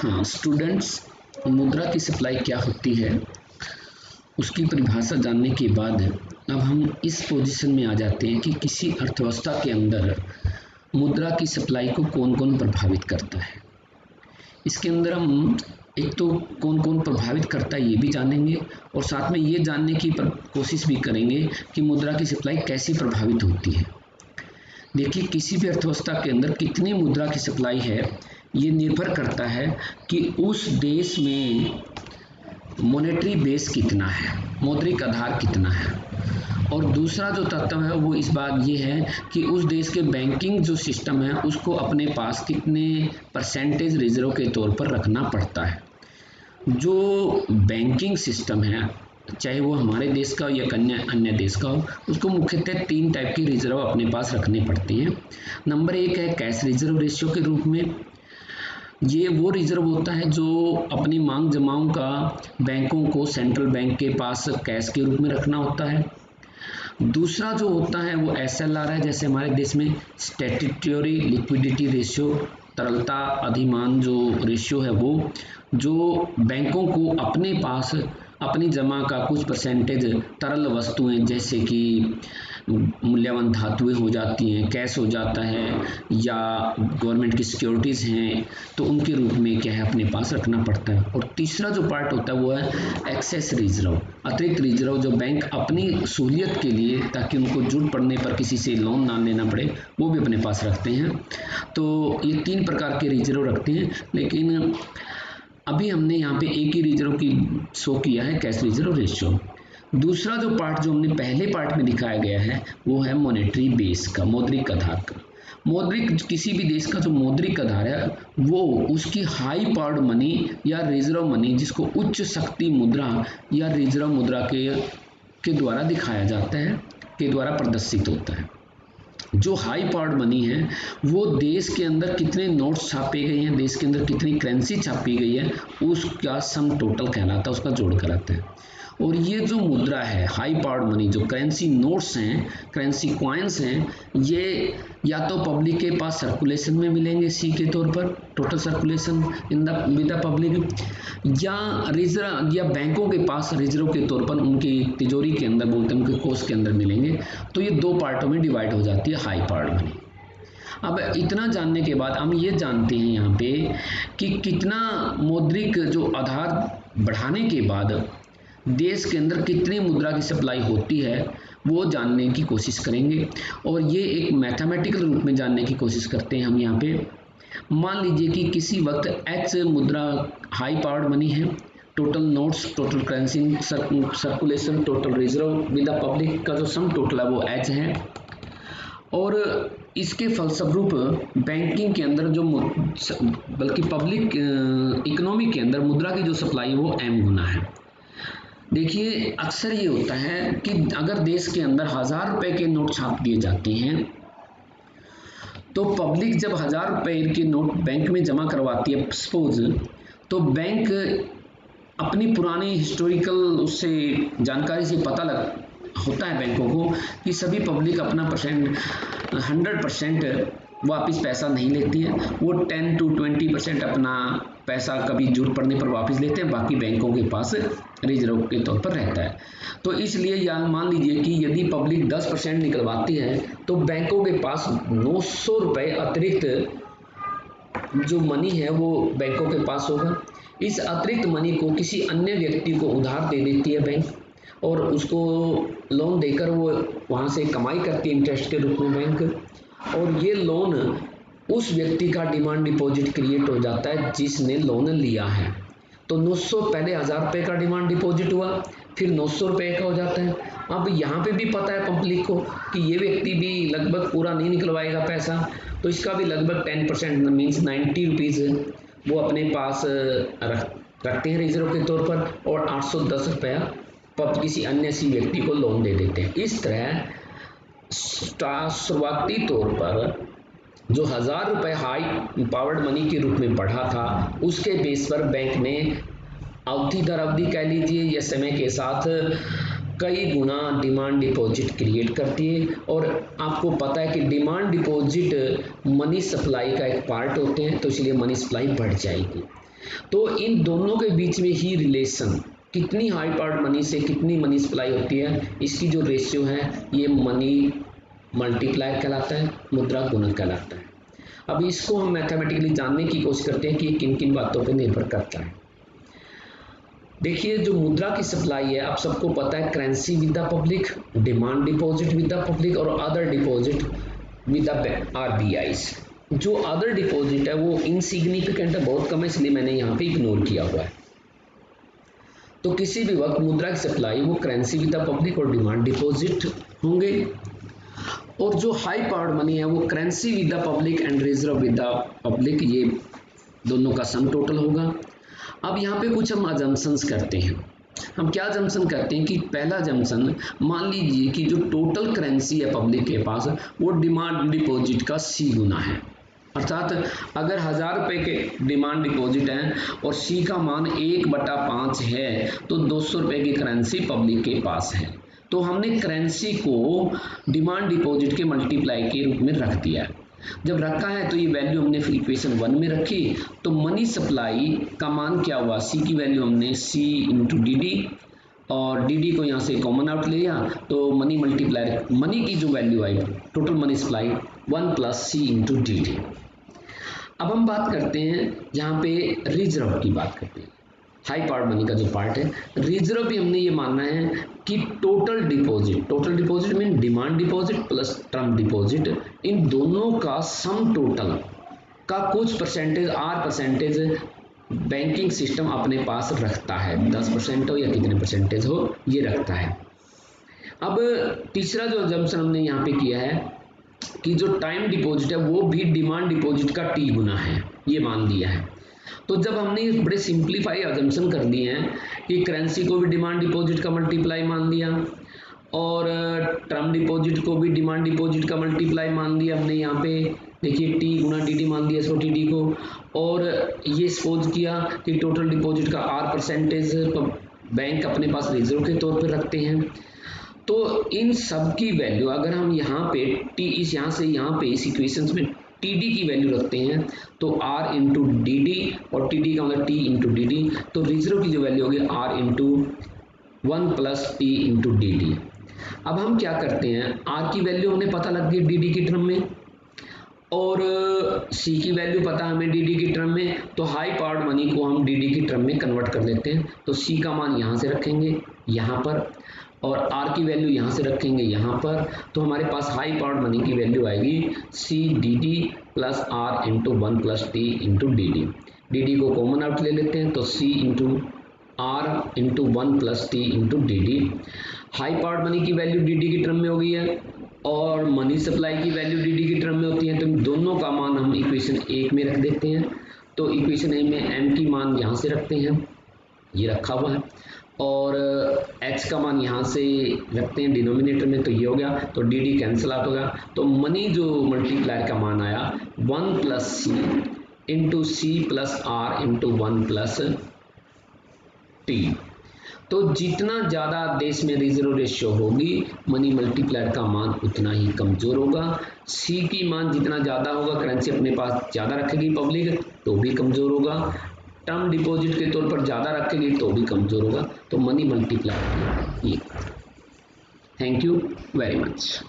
हाँ स्टूडेंट्स, मुद्रा की सप्लाई क्या होती है उसकी परिभाषा जानने के बाद अब हम इस पोजीशन में आ जाते हैं कि किसी अर्थव्यवस्था के अंदर मुद्रा की सप्लाई को कौन कौन प्रभावित करता है। इसके अंदर हम एक तो कौन कौन प्रभावित करता है ये भी जानेंगे और साथ में ये जानने की कोशिश भी करेंगे कि मुद्रा की सप्लाई कैसे प्रभावित होती है। देखिए, किसी भी अर्थव्यवस्था के अंदर कितनी मुद्रा की सप्लाई है ये निर्भर करता है कि उस देश में मॉनेटरी बेस कितना है, मौद्रिक आधार कितना है, और दूसरा जो तत्व है वो इस बात ये है कि उस देश के बैंकिंग जो सिस्टम है उसको अपने पास कितने परसेंटेज रिजर्व के तौर पर रखना पड़ता है। जो बैंकिंग सिस्टम है चाहे वो हमारे देश का या अन्य देश का हो, उसको मुख्यतः 3 टाइप के रिजर्व अपने पास रखने पड़ते हैं। नंबर 1 है कैश रिजर्व रेशियो के रूप में। ये वो रिजर्व होता है जो अपनी मांग जमाओं का बैंकों को सेंट्रल बैंक के पास कैश के रूप में रखना होता है। दूसरा जो होता है वो SLR है, जैसे हमारे देश में स्टैट्यूटरी लिक्विडिटी रेशियो, तरलता अधिमान जो रेशियो है वो, जो बैंकों को अपने पास अपनी जमा का कुछ परसेंटेज तरल वस्तुएं जैसे कि मूल्यवान धातुएं हो जाती हैं, कैश हो जाता है या गवर्नमेंट की सिक्योरिटीज़ हैं, तो उनके रूप में क्या है अपने पास रखना पड़ता है। और तीसरा जो पार्ट होता है वो है एक्सेस रिजर्व, अतिरिक्त रिजर्व जो बैंक अपनी सहूलियत के लिए, ताकि उनको जरूरत पड़ने पर किसी से लोन ना लेना पड़े, वो भी अपने पास रखते हैं। तो ये 3 प्रकार के रिजर्व रखते हैं, लेकिन अभी हमने यहाँ पे एक ही रिजर्व की शो किया है, कैश रिजर्व रेशियो। दूसरा जो पार्ट जो हमने पहले पार्ट में दिखाया गया है वो है मॉनेटरी बेस का, मौद्रिक आधार का। मौद्रिक, किसी भी देश का जो मौद्रिक आधार है वो उसकी हाई पावर्ड मनी या रिजर्व मनी, जिसको उच्च शक्ति मुद्रा या रिजर्व मुद्रा के द्वारा दिखाया जाता है, के द्वारा प्रदर्शित होता है। जो हाई पावर्ड मनी है वो देश के अंदर कितने नोट्स छापे गए हैं, देश के अंदर कितनी करेंसी छापी गई है, उसका सम टोटल कहलाता है, उसका जोड़ कराता है। और ये जो मुद्रा है हाई पावर्ड मनी, जो करेंसी नोट्स हैं, करेंसी कॉइन्स हैं, ये या तो पब्लिक के पास सर्कुलेशन में मिलेंगे सी के तौर पर, total circulation in the with the public, या रिजर्व या बैंकों के पास रिजर्व के तौर पर उनकी तिजोरी के अंदर, बोलते हैं उनके कोष के अंदर मिलेंगे। तो ये 2 पार्टों में डिवाइड हो जाती है हाई पावर्ड मनी। अब इतना जानने के बाद हम ये जानते हैं यहाँ पे कि कितना मौद्रिक जो आधार बढ़ाने के बाद देश के अंदर कितनी मुद्रा की सप्लाई होती है वो जानने की कोशिश करेंगे। और ये एक मैथमेटिकल रूप में जानने की कोशिश करते हैं हम यहाँ पे। मान लीजिए कि किसी वक्त H मुद्रा हाई पावर्ड मनी है, total notes, total currency circulation, total reserve with the public का जो सम टोटल है वो H है, और इसके फलस्वरूप बैंकिंग के अंदर जो बल्कि पब्लिक इकोनॉमी के अंदर मुद्रा की जो सप्लाई है वो M गुना है। देखिए, अक्सर ये होता है कि अगर देश के अंदर 1000 रुपए के नोट छाप दिए जाते हैं तो पब्लिक जब 1000 रुपए के नोट बैंक में जमा करवाती है सपोज, तो बैंक अपनी पुरानी हिस्टोरिकल उससे जानकारी से पता होता है बैंकों को कि सभी पब्लिक अपना 100% वापस पैसा नहीं लेती है, वो 10 to 20% अपना पैसा कभी जरूरत पड़ने पर वापस लेते हैं, बाकी बैंकों के पास रिजर्व के तौर पर रहता है। तो इसलिए या मान लीजिए कि यदि पब्लिक 10% निकलवाती है तो बैंकों के पास 900 रुपये अतिरिक्त जो मनी है वो बैंकों के पास होगा। इस अतिरिक्त मनी को किसी अन्य व्यक्ति को उधार दे देती है बैंक, और उसको लोन देकर वो वहाँ से कमाई करती है इंटरेस्ट के रूप में बैंक, और ये लोन उस व्यक्ति का डिमांड डिपॉजिट क्रिएट हो जाता है जिसने लोन लिया है। तो 900 पहले 1000 रुपये का डिमांड डिपॉजिट हुआ, फिर 900 रुपये का हो जाता है। अब यहाँ पे भी पता है पब्लिक को कि ये व्यक्ति भी लगभग पूरा नहीं निकलवाएगा पैसा, तो इसका भी लगभग 10% मीन्स 90 रुपीज़ वो अपने पास रखते हैं रिजर्व के तौर पर, और 810 रुपया किसी अन्य सी व्यक्ति को लोन दे देते हैं। इस तरह शुरुआती तौर पर जो 1000 रुपये हाई पावर्ड मनी के रूप में बढ़ा था, उसके बेस पर बैंक ने अवधि दर अवधि कह लीजिए या समय के साथ कई गुना डिमांड डिपॉजिट क्रिएट करती है। और आपको पता है कि डिमांड डिपॉजिट मनी सप्लाई का एक पार्ट होते हैं, तो इसलिए मनी सप्लाई बढ़ जाएगी। तो इन दोनों के बीच में ही रिलेशन, कितनी हाई पावर्ड मनी से कितनी मनी सप्लाई होती है, इसकी जो रेशियो है ये मनी मल्टीप्लायर कहलाता है, मुद्रा गुणक कहलाता है। अब इसको हम मैथमेटिकली जानने की कोशिश करते हैं कि किन किन बातों पर निर्भर करता है। देखिए जो मुद्रा की सप्लाई है, आप सबको पता है currency with the public, demand deposit with the public और अदर डिपॉजिट विद द आरबीआईज। जो अदर डिपॉजिट है वो इनसिग्निफिकेंट है, बहुत कम है, इसलिए मैंने यहाँ पे इग्नोर किया हुआ है। तो किसी भी वक्त मुद्रा की सप्लाई वो करेंसी विद द पब्लिक और डिमांड डिपॉजिट होंगे, और जो हाई पावर्ड मनी है वो currency with the public and reserve with the public, ये दोनों का सम टोटल होगा। अब यहाँ पे कुछ हम अजम्पशंस करते हैं। हम क्या अजम्पशन करते हैं कि पहला अजम्पशन, मान लीजिए कि जो टोटल करेंसी है पब्लिक के पास वो डिमांड डिपॉजिट का C गुना है, अर्थात अगर 1000 रुपये के डिमांड डिपॉजिट हैं और C का मान 1/5 है तो 200 रुपये की करेंसी पब्लिक के पास है। तो हमने करेंसी को डिमांड डिपॉजिट के मल्टीप्लाई के रूप में रख दिया है। जब रखा है तो ये वैल्यू हमने इक्वेशन 1 में रखी, तो मनी सप्लाई का मान क्या हुआ, C की वैल्यू हमने C इंटू DD, और DD को यहाँ से कॉमन आउट ले लिया, तो मनी मल्टीप्लायर, मनी की जो वैल्यू आई total money supply 1 plus C into DD। अब हम बात करते हैं यहाँ पे रिजर्व की बात करते हैं, हाई पावर्ड मनी का जो पार्ट है। रिजर्व भी हमने ये मानना है कि total deposit mean demand deposit plus term deposit, इन दोनों का सम टोटल का कुछ परसेंटेज परसेंटेज बैंकिंग सिस्टम अपने पास रखता है, 10% हो या कितने परसेंटेज हो ये रखता है। अब तीसरा जो अजम्पशन हमने यहाँ पे किया है कि जो टाइम डिपॉजिट है वो भी डिमांड डिपॉजिट का T गुना है, ये मान लिया है। तो जब हमने बड़े सिंप्लीफाई अजम्पशन कर दिए हैं कि करेंसी को भी डिमांड डिपॉजिट का मल्टीप्लाई मान लिया और टर्म डिपॉजिट को भी डिमांड डिपॉजिट का मल्टीप्लाई मान लिया हमने, यहाँ पे देखिए T गुना DD मान दिया इसको TD को, और ये सपोज किया कि टोटल डिपॉजिट का परसेंटेज बैंक अपने पास रिजर्व के तौर पर रखते हैं। तो इन सब की वैल्यू अगर हम यहाँ पे यहाँ से यहाँ पे इस इक्वेशंस में TD की वैल्यू रखते हैं तो R इंटू DD, और TD का मतलब T इंटू DD, तो रिजर्व की जो वैल्यू होगी R into 1 plus T into DD। अब हम क्या करते हैं, R की वैल्यू हमें पता लग गई DD की टर्म में, और C की वैल्यू पता हमें DD की टर्म में, तो हाई पावर्ड मनी को हम DD की टर्म में कन्वर्ट कर लेते हैं। तो C का मान यहाँ से रखेंगे यहाँ पर, और R की वैल्यू यहाँ से रखेंगे यहाँ पर, तो हमारे पास हाई पावर्ड मनी की वैल्यू आएगी CDD plus R into 1 plus T into DD। DD को कॉमन आउट ले लेते हैं, तो C into R into 1 plus T into DD। High powered money की वैल्यू DD की टर्म में हो गई है और मनी सप्लाई की वैल्यू DD की टर्म में होती है, तो इन दोनों का मान हम इक्वेशन 1 में रख देते हैं। तो इक्वेशन 1 में M की मान यहाँ से रखते हैं, ये रखा हुआ है, और H का मान यहाँ से रखते हैं डिनोमिनेटर में, तो ये हो गया, तो DD कैंसिल आउट होगा। तो मनी जो मल्टीप्लायर का मान आया 1 plus C into C plus R into 1 plus T। तो जितना ज़्यादा देश में रिजर्व रेशियो होगी मनी मल्टीप्लायर का मान उतना ही कमज़ोर होगा। C की मान जितना ज़्यादा होगा, करेंसी अपने पास ज़्यादा रखेगी पब्लिक तो भी कमज़ोर होगा, टर्म डिपॉजिट के तौर पर ज़्यादा रखेगी तो भी कमज़ोर होगा। तो मनी मल्टीप्लायर ये। Thank you very much.